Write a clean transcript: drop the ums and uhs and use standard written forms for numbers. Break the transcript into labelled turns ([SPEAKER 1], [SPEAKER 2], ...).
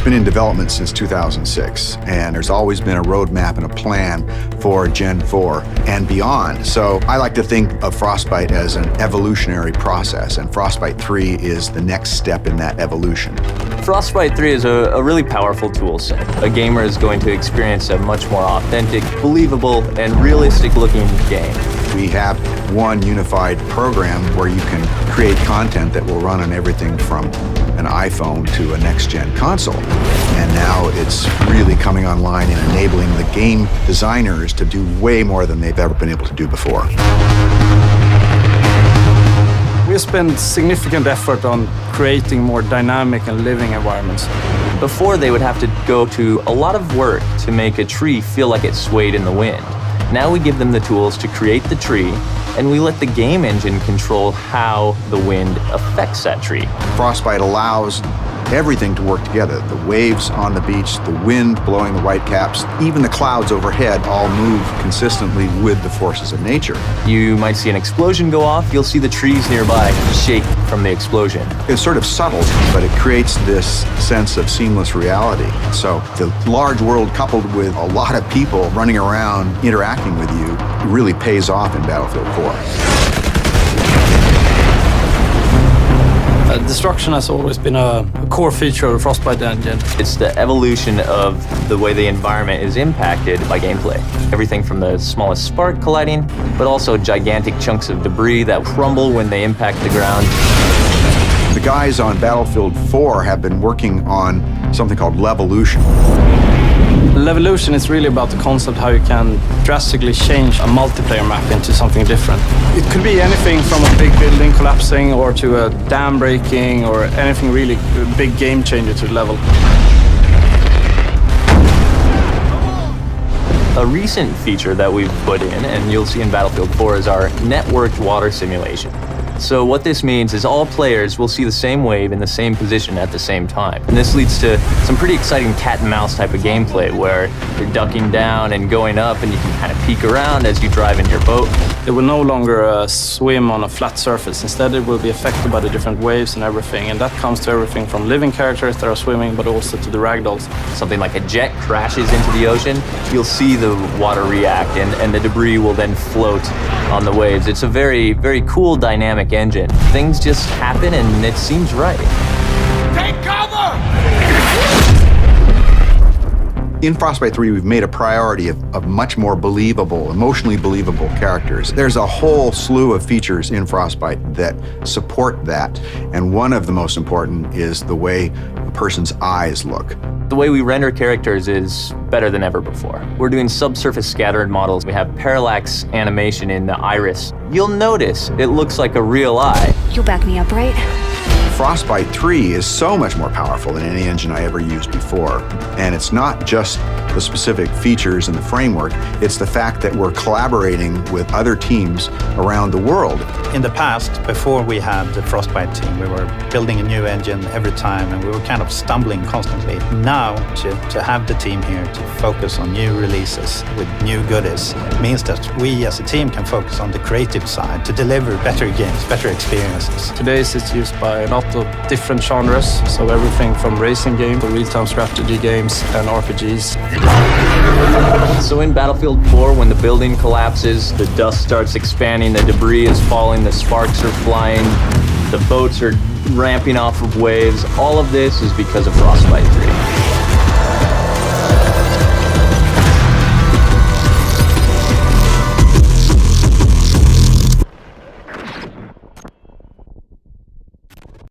[SPEAKER 1] been in development since 2006, and there's always been a roadmap and a plan for Gen 4 and beyond. So I like to think of Frostbite as an evolutionary process, and Frostbite 3 is the next step in that evolution.
[SPEAKER 2] Frostbite 3 is a really powerful tool set. A gamer is going to experience a much more authentic, believable, and realistic-looking game.
[SPEAKER 1] We have one unified program where you can create content that will run on everything from an iPhone to a next-gen console. And now it's really coming online and enabling the game designers to do way more than they've ever been able to do before.
[SPEAKER 3] We spend significant effort on creating more dynamic and living environments.
[SPEAKER 2] Before, they would have to go to a lot of work to make a tree feel like it swayed in the wind. Now we give them the tools to create the tree, and we let the game engine control how the wind affects that tree.
[SPEAKER 1] Frostbite allows everything to work together. The waves on the beach, the wind blowing the whitecaps, even the clouds overhead all move consistently with the forces of nature.
[SPEAKER 2] You might see an explosion go off, you'll see the trees nearby shake from the explosion.
[SPEAKER 1] It's sort of subtle, but it creates this sense of seamless reality. So the large world coupled with a lot of people running around interacting with you really pays off in Battlefield 4.
[SPEAKER 3] Destruction has always been a core feature of the Frostbite engine.
[SPEAKER 2] It's the evolution of the way the environment is impacted by gameplay. Everything from the smallest spark colliding, but also gigantic chunks of debris that crumble when they impact the ground.
[SPEAKER 1] The guys on Battlefield 4 have been working on something called Levolution.
[SPEAKER 3] Levolution is really about the concept how you can drastically change a multiplayer map into something different. It could be anything from a big building collapsing or to a dam breaking or anything really big game changer to the level.
[SPEAKER 2] A recent feature that we've put in, and you'll see in Battlefield 4, is our networked water simulation. So what this means is all players will see the same wave in the same position at the same time. And this leads to some pretty exciting cat and mouse type of gameplay where you're ducking down and going up and you can kind of peek around as you drive in your boat.
[SPEAKER 3] It will no longer swim on a flat surface. Instead, it will be affected by the different waves and everything. And that comes to everything from living characters that are swimming, but also to the ragdolls.
[SPEAKER 2] Something like a jet crashes into the ocean, you'll see the water react and the debris will then float on the waves. It's a very, very cool dynamic engine. Things just happen and it seems right.
[SPEAKER 4] Take cover!
[SPEAKER 1] In Frostbite 3, we've made a priority of much more believable, emotionally believable characters. There's a whole slew of features in Frostbite that support that, and one of the most important is the way a person's eyes look.
[SPEAKER 2] The way we render characters is better than ever before. We're doing subsurface scattered models. We have parallax animation in the iris. You'll notice it looks like a real eye.
[SPEAKER 5] You'll back me up, right?
[SPEAKER 1] Frostbite 3 is so much more powerful than any engine I ever used before. And it's not just the specific features and the framework, it's the fact that we're collaborating with other teams around the world.
[SPEAKER 6] In the past, before we had the Frostbite team, we were building a new engine every time and we were kind of stumbling constantly. Now, to have the team here to focus on new releases with new goodies means that we as a team can focus on the creative side to deliver better games, better experiences.
[SPEAKER 3] Today it's used by a lot of different genres, so everything from racing games to real-time strategy games and RPGs.
[SPEAKER 2] So in Battlefield 4, when the building collapses, the dust starts expanding, the debris is falling, the sparks are flying, the boats are ramping off of waves, all of this is because of Frostbite 3.